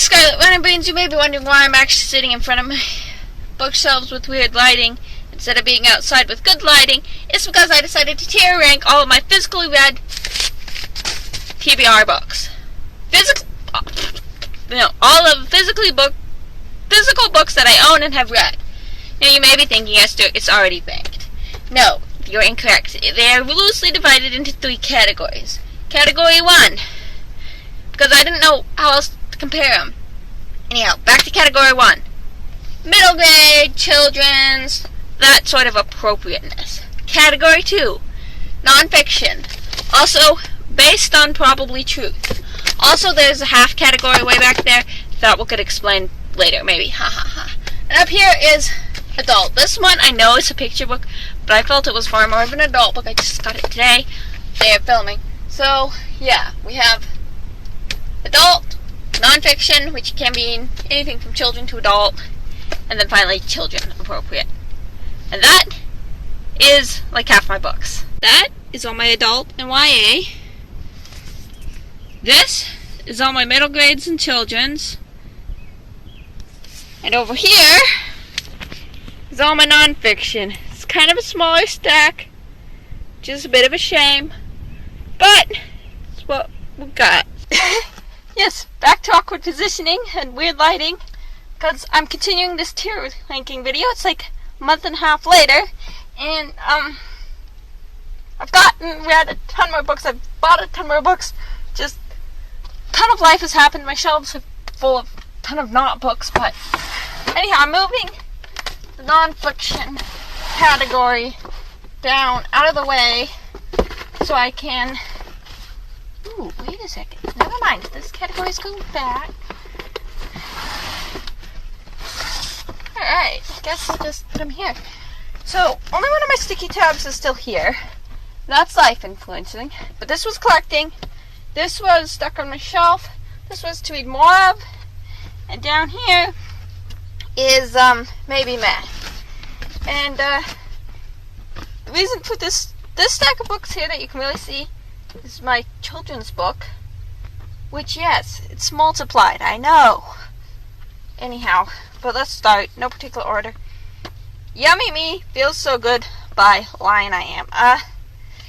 Scarlet Runner Brains, you may be wondering why I'm actually sitting in front of my bookshelves with weird lighting instead of being outside with good lighting. It's because I decided to tier rank all of my physically read TBR books. All of physical books that I own and have read. Now you may be thinking, Esther, it's already ranked. No, you're incorrect. They are loosely divided into 3 categories. Category 1, because I didn't know how else to compare them. Anyhow, back to category 1. Middle grade, children's, that sort of appropriateness. Category 2, nonfiction. Also, based on probably truth. Also, there's a half category way back there that we could explain later, maybe. Ha ha ha. And up here is adult. This one I know is a picture book, but I felt it was far more of an adult book. I just got it today. They are filming. So, yeah, we have adult, nonfiction, which can be anything from children to adult, and then finally children appropriate. And that is like half my books. That is all my adult and YA. This is all my middle grades and children's. And over here is all my nonfiction. It's kind of a smaller stack, which is a bit of a shame, but it's what we got. Yes, back to awkward positioning and weird lighting, because I'm continuing this tier ranking video. It's like a month and a half later, and I've read a ton more books. I've bought a ton more books. Just a ton of life has happened. My shelves are full of a ton of not books, but anyhow, I'm moving the nonfiction category down out of the way so I can... Ooh, wait a second. Never mind. This category's going back. Alright, I guess I'll just put them here. So, only one of my sticky tabs is still here. That's life influencing. But this was collecting. This was stuck on my shelf. This was to read more of. And down here is maybe math. And the reason for this stack of books here that you can really see is my children's book, which, yes, it's multiplied, I know. Anyhow, but let's start, no particular order. Yummy Me Feels So Good by Lion I Am.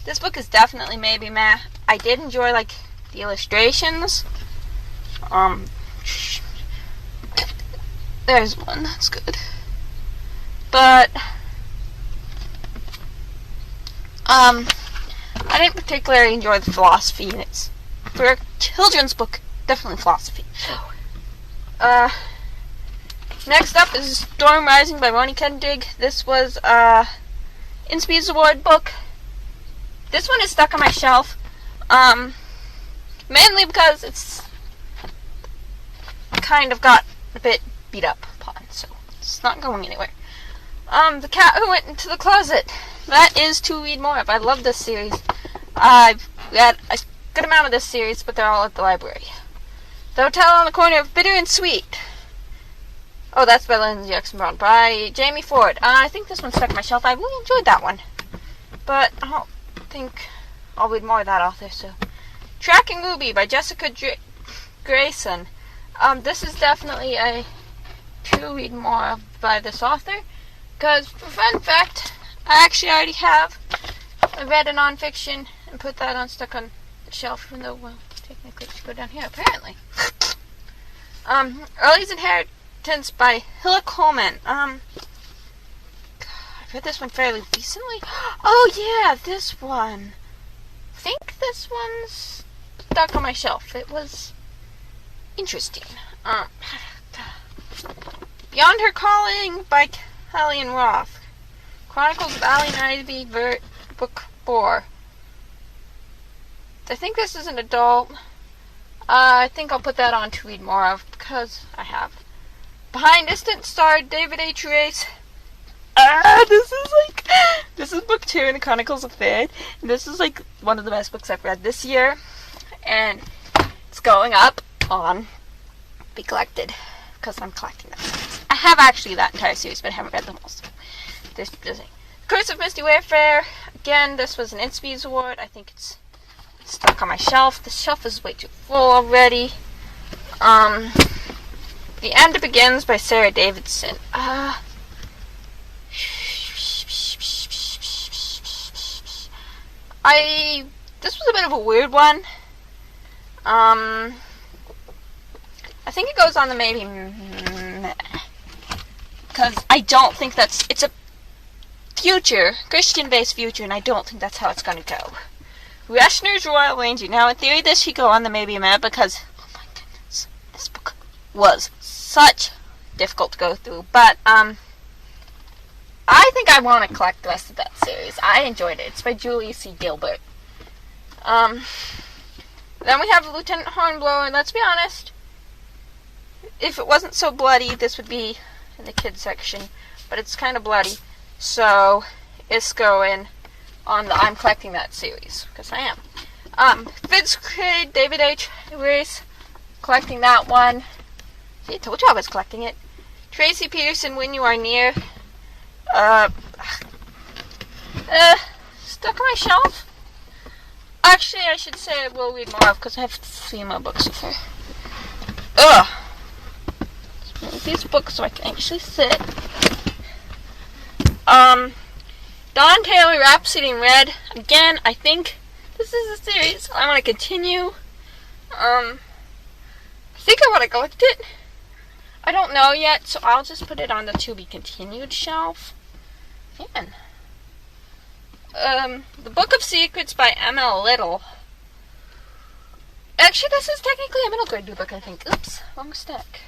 This book is definitely maybe meh. I did enjoy, like, the illustrations. There's one, that's good. But, I didn't particularly enjoy the philosophy in it. For a children's book, definitely philosophy. Next up is Storm Rising by Roni Kendig. This was InSpeed's Award book. This one is stuck on my shelf, mainly because it's kind of got a bit beat up upon, so it's not going anywhere. The Cat Who Went Into the Closet. That is to read more of. I love this series. I've read a good amount of this series, but they're all at the library. The Hotel on the Corner of Bitter and Sweet. Oh, that's by Lindsay Jackson Brown. By Jamie Ford. I think this one stuck on my shelf. I really enjoyed that one. But I don't think I'll read more of that author, so. Tracking Ruby by Jessica Grayson. This is definitely a to read more of by this author. Because, for fun fact, I actually already have read a nonfiction and put that on stuck on the shelf, even though, well, technically it should go down here, apparently. Early's Inheritance by Hilla Coleman. God, I've read this one fairly recently. Oh, yeah, this one. I think this one's stuck on my shelf. It was interesting. Beyond Her Calling by Kelly and Roth. Chronicles of Allie and Ivy, Book 4. I think this is an adult. I think I'll put that on to read more of, because I have. Behind Distant Star, David H. Race. This is book 2 in the Chronicles of Fate. And this is like one of the best books I've read this year. And it's going up on Be Collected, because I'm collecting them. I have actually that entire series, but I haven't read them all. So this is Curse of Misty Wayfarer. Again, this was an InSpeed's Award. I think it's stuck on my shelf. The shelf is way too full already. The End Begins by Sarah Davidson. This was a bit of a weird one. I think it goes on the maybe, because I don't think it's a future, Christian-based future, and I don't think that's how it's going to go. Reshner's Royal Ranger. Now, in theory, this should go on the maybe because, oh my goodness, this book was such difficult to go through, but, I think I want to collect the rest of that series. I enjoyed it. It's by Julia C. Gilbert. Then we have Lieutenant Hornblower, and let's be honest, if it wasn't so bloody, this would be in the kids section, but it's kind of bloody, so it's going on the I'm collecting that series, because I am. Fifth grade, David H. Reese, collecting that one. See, I told you I was collecting it. Tracy Peterson, When You Are Near. Stuck on my shelf. Actually, I should say I will read more of, because I have 3 more books of her. Let's move these books so I can actually sit. Don Taylor, Rhapsody in Red. Again, I think this is a series I want to continue. I think I want to collect it. I don't know yet, so I'll just put it on the to be continued shelf. Man. The Book of Secrets by M.L. Little. Actually, this is technically a middle grade new book, I think. Oops, wrong stack.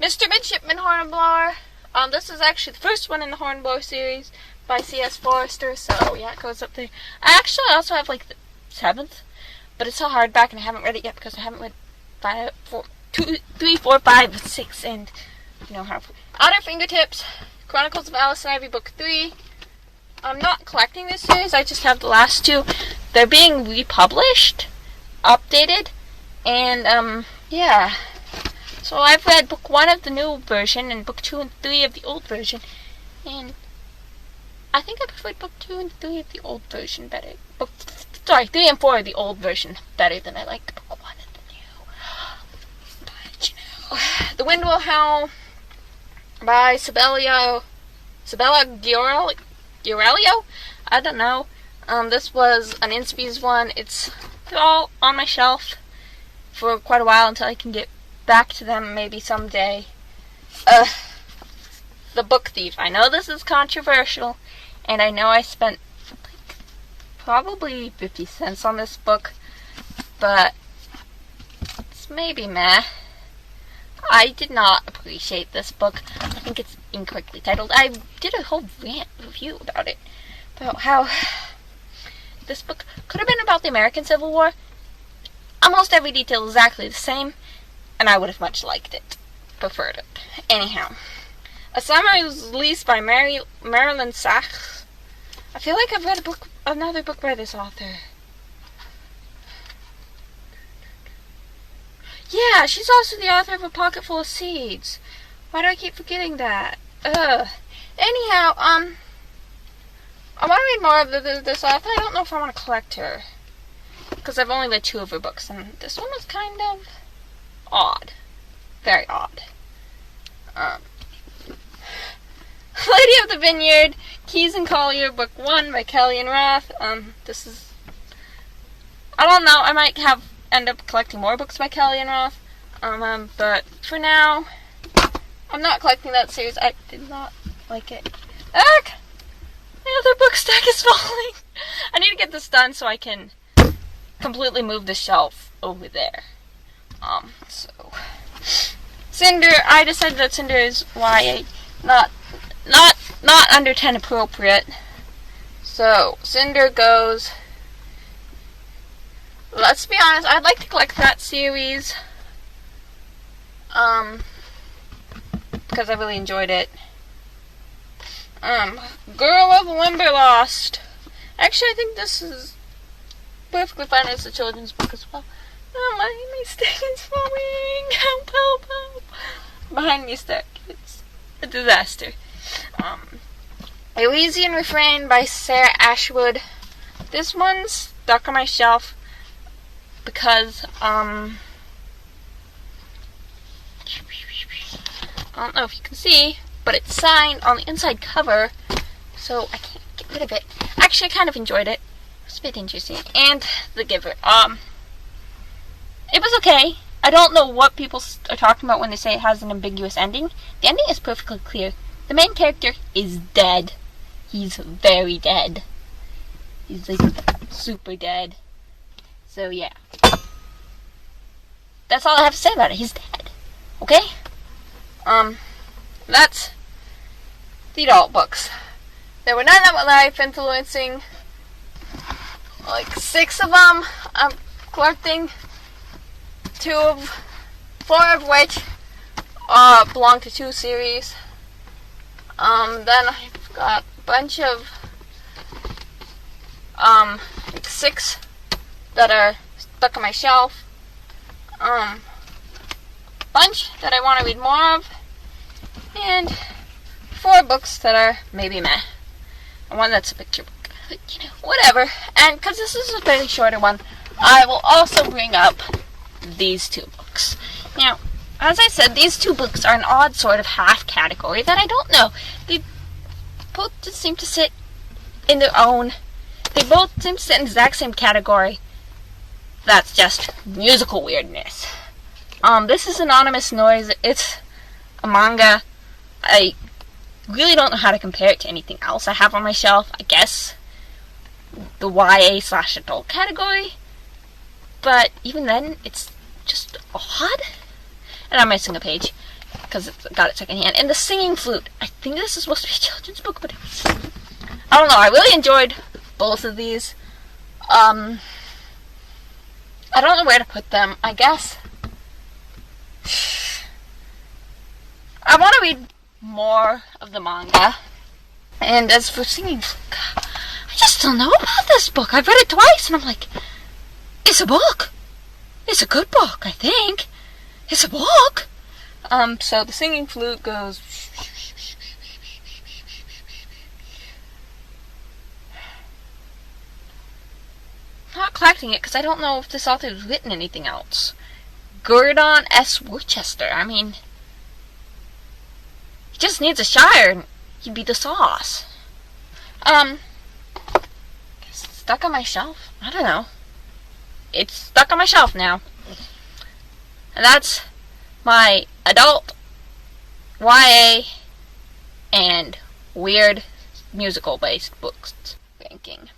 Mr. Midshipman Hornblower. This is actually the first one in the Hornblower series by C.S. Forrester, so yeah, it goes up there. I actually also have like the 7th, but it's a hardback and I haven't read it yet because I haven't read 2, 3, 4, 5, 6, and you know how. Outer Fingertips, Chronicles of Alice and Ivy, Book 3. I'm not collecting this series, I just have the last 2. They're being republished, updated, and yeah. So I've read book 1 of the new version and book 2 and 3 of the old version, and I think I preferred book 2 and 3 of the old version better. 3 and 4 of the old version better than I liked book 1 of the new. But you know, The Wind Will Howl by Sabella Giorelio? I don't know. This was an Inspies one. It's all on my shelf for quite a while until I can get back to them maybe someday. The Book Thief. I know this is controversial, and I know I spent like probably 50 cents on this book, but it's maybe meh. I did not appreciate this book. I think it's incorrectly titled. I did a whole rant review about it, about how this book could have been about the American Civil War. Almost every detail is exactly the same, and I would have much liked it. Preferred it. Anyhow. A Summer's Lease by Marilyn Sachs. I feel like I've read another book by this author. Yeah, she's also the author of A Pocket Full of Seeds. Why do I keep forgetting that? Anyhow, I want to read more of this author. I don't know if I want to collect her, because I've only read 2 of her books, and this one was kind of odd. Very odd. Lady of the Vineyard, Keys and Collier, Book 1 by Kelly and Roth. This is, I don't know, I might end up collecting more books by Kelly and Roth. But for now, I'm not collecting that series. I did not like it. Ugh! My other book stack is falling. I need to get this done so I can completely move the shelf over there. So Cinder, I decided that Cinder is YA, not under 10 appropriate. So Cinder goes. Let's be honest, I'd like to collect that series. Because I really enjoyed it. Girl of Limberlost. Actually, I think this is perfectly fine as a children's book as well. Oh, my stick is falling. Help, help, help. Behind me stuck. It's a disaster. Elysian Refrain by Sarah Ashwood. This one's stuck on my shelf because, I don't know if you can see, but it's signed on the inside cover, so I can't get rid of it. Actually, I kind of enjoyed it. It was a bit interesting. And The Giver. It was okay. I don't know what people are talking about when they say it has an ambiguous ending. The ending is perfectly clear. The main character is dead. He's very dead. He's like super dead. So yeah. That's all I have to say about it. He's dead. Okay? That's the adult books. There were none that were life influencing. Like 6 of them I'm collecting. 4 of which belong to 2 series. Then I've got a bunch of like 6 that are stuck on my shelf. Bunch that I want to read more of, and 4 books that are maybe meh. And one that's a picture book. But, whatever. And because this is a fairly shorter one, I will also bring up these 2 books. Now, as I said, these 2 books are an odd sort of half category that I don't know. They both just seem to sit in their own. They both seem to sit in the exact same category. That's just musical weirdness. This is Anonymous Noise. It's a manga. I really don't know how to compare it to anything else I have on my shelf. I guess the YA/adult category. But even then, it's just odd. And I'm missing a page because it's got it secondhand. And The Singing Flute. I think this is supposed to be a children's book, but I don't know. I really enjoyed both of these. I don't know where to put them. I guess I want to read more of the manga. And as for Singing Flute, I just don't know about this book. I've read it twice, and I'm like, it's a book. It's a good book, I think. It's a book. So The Singing Flute goes. I'm not collecting it because I don't know if this author has written anything else. Gordon S. Worcester. I mean, he just needs a Shire and he'd be the sauce. It's stuck on my shelf. I don't know. It's stuck on my shelf now. And that's my adult YA and weird musical based books ranking.